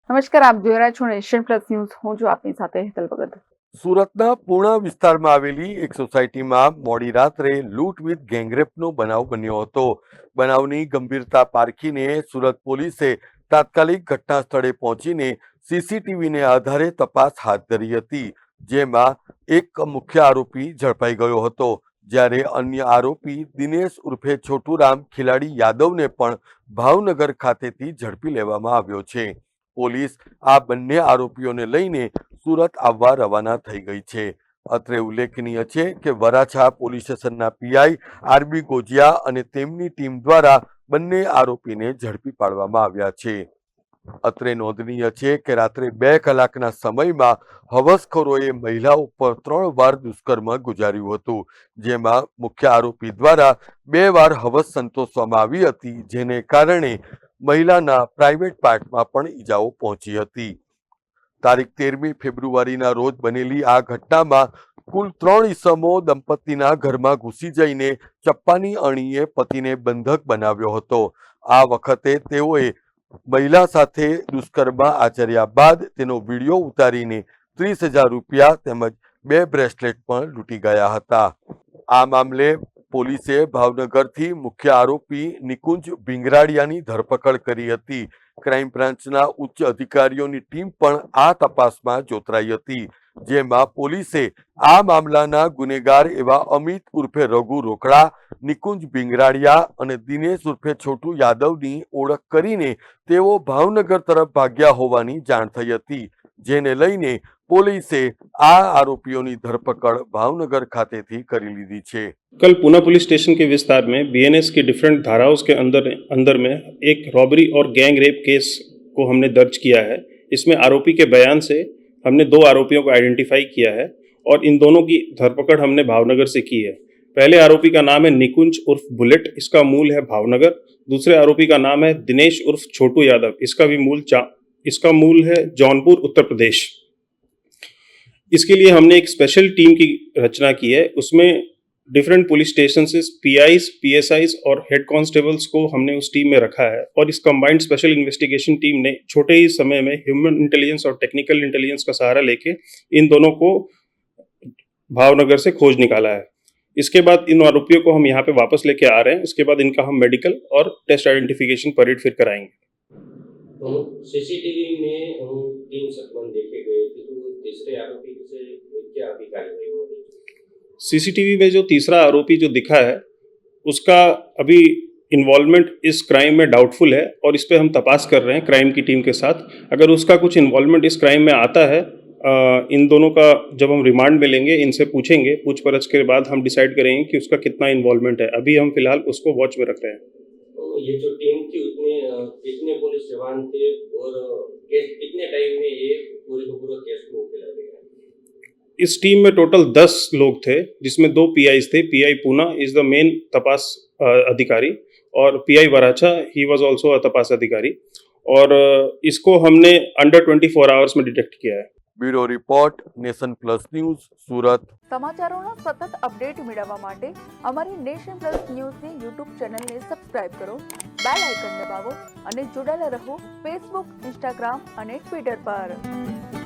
નમસ્કાર, આપ જોઈ રહ્યા છો નેશન પ્લસ ન્યૂઝ. હું છું આપની સાથે હેતલ ભગત. સુરતના પૂર્ણા વિસ્તારમાં આવેલી એક સોસાયટીમાં મોડી રાત્રે લૂંટ વિથ ગેંગરેપનો બનાવ બન્યો હતો. બનાવની ગંભીરતા પારખીને સુરત પોલીસે તાત્કાલિક ઘટના સ્થળે પહોંચીને સીસીટીવીને આધારે તપાસ હાથ ધરી હતી, જેમાં એક મુખ્ય આરોપી ઝડપાઈ ગયો હતો, જ્યારે અન્ય આરોપી દિનેશ ઉર્ફે છોટુરામ ખિલાડી યાદવને પણ ભાવનગર ખાતેથી ઝડપી લેવામાં આવ્યો છે. પોલીસ આ બંને આરોપીઓને લઈને સુરત આવવા રવાના થઈ ગઈ છે. અત્રે ઉલ્લેખનીય છે કે વરાછા પોલીસ સ્ટેશનના પીઆઈ આરબી ગોજિયા અને તેમની ટીમ દ્વારા બંને આરોપીને ઝડપી પાડવામાં આવ્યા છે. અત્રે નોંધનીય છે કે રાત્રે 2 કલાકના સમયમાં હવસખોરોએ મહિલા ઉપર 3 વાર દુષ્કર્મ ગુજાર્યું હતું, જેમાં મુખ્ય આરોપી દ્વારા 2 વાર હવસ સંતોષવામાં આવી હતી, જેને કારણે મહિલાના પ્રાઇવેટ પાર્ટમાં પણ ઈજાઓ પહોંચી હતી. તારીખ 13મી ફેબ્રુઆરીના રોજ બનેલી આ ઘટનામાં કુલ 3 ઈસમો દંપતીના ઘરમાં ઘૂસી જઈને ચપ્પાની અણીએ પતિને બંધક બનાવ્યો હતો. આ વખતે તેઓએ મહિલા સાથે દુષ્કર્મ આચર્યા બાદ તેનો વિડીયો ઉતારીને 30,000 રૂપિયા તેમજ 2 બ્રેસલેટ પણ લૂંટી ગયા હતા. આ મામલે પોલીસે ભાવનગરથી મુખ્ય આરોપી નિકુંજ ભીંગરાડિયાની ધરપકડ કરી હતી. ક્રાઇમ બ્રાન્ચના ઉચ્ચ અધિકારીઓની ટીમ પણ આ તપાસમાં જોતરાઈ હતી, જેમાં પોલીસે આ મામલાના ગુનેગાર એવા અમિત ઉર્ફે રઘુ રોકડા, નિકુંજ ભીંગરાડિયા અને દિનેશ ઉર્ફે છોટુ યાદવની ઓળખ કરીને તેઓ ભાવનગર તરફ ભાગ્યા હોવાની જાણ થઈ હતી, જેને લઈને पुलिसे आरोपियों की धरपकड़ भावनगर खाते थी करी ली थी। कल पूना पुलिस स्टेशन के विस्तार में बीएनएस के डिफरेंट धाराओं के अंदर में एक रॉबरी और गैंग रेप केस को हमने दर्ज किया है। इसमें आरोपी के बयान से हमने 2 आरोपियों को आइडेंटिफाई किया है और इन दोनों की धरपकड़ हमने भावनगर से की है। पहले आरोपी का नाम है निकुंज उर्फ बुलेट, इसका मूल है भावनगर। दूसरे आरोपी का नाम है दिनेश उर्फ छोटू यादव, इसका मूल है जौनपुर उत्तर प्रदेश। इसके लिए हमने एक स्पेशल टीम की रचना की है। उसमें डिफरेंट पुलिस स्टेशन से पीआईज, पीएसआईज और हेड कांस्टेबल्स को हमने उस टीम में रखा है और इस कंबाइंड स्पेशल इन्वेस्टिगेशन टीम ने छोटे ही समय में ह्यूमन इंटेलिजेंस और टेक्निकल इंटेलिजेंस का सहारा लेके इन दोनों को भावनगर से खोज निकाला है। इसके बाद इन आरोपियों को हम यहाँ पे वापस लेके आ रहे हैं। इसके बाद इनका हम मेडिकल और टेस्ट आइडेंटिफिकेशन परेड फिर कराएंगे। सीसीटीवी में 3 शख्स देखे गए थे, तो तीसरे आरोपी से क्या अभी कार्रवाई हो रही है? सीसीटीवी में जो तीसरा आरोपी जो दिखा है उसका अभी इन्वॉल्वमेंट इस क्राइम में डाउटफुल है और इस पे हम तपास कर रहे हैं क्राइम की टीम के साथ। अगर उसका कुछ इन्वॉल्वमेंट इस क्राइम में आता है, इन दोनों का जब हम रिमांड में लेंगे, इनसे पूछेंगे, पूछपरछ के बाद हम डिसाइड करेंगे कि उसका कितना इन्वॉल्वमेंट है। अभी हम फिलहाल उसको वॉच में रख रहे हैं। तो ये जो टीम थी उसमें कितने पुलिस जवान थे और कितने टाइम में ये पूरे केस को उकेला गया? इस टीम में टोटल 10 लोग थे, जिसमें 2 पीआईज थे। Pi Poona is the main तपास अधिकारी और pi Varachha he was also a तपास अधिकारी, और इसको हमने अंडर 24 आवर्स में डिटेक्ट किया है। Bureau report, nation plus news, Surat. સમાચારોના સતત અપડેટ મેળવવા માટે અમારી નેશન પ્લસ ન્યૂઝની યુટ્યુબ ચેનલને સબસ્ક્રાઇબ કરો, બેલ આઇકન દબાવો અને જોડાયેલા રહો ફેસબુક, ઇન્સ્ટાગ્રામ અને ટ્વિટર પર।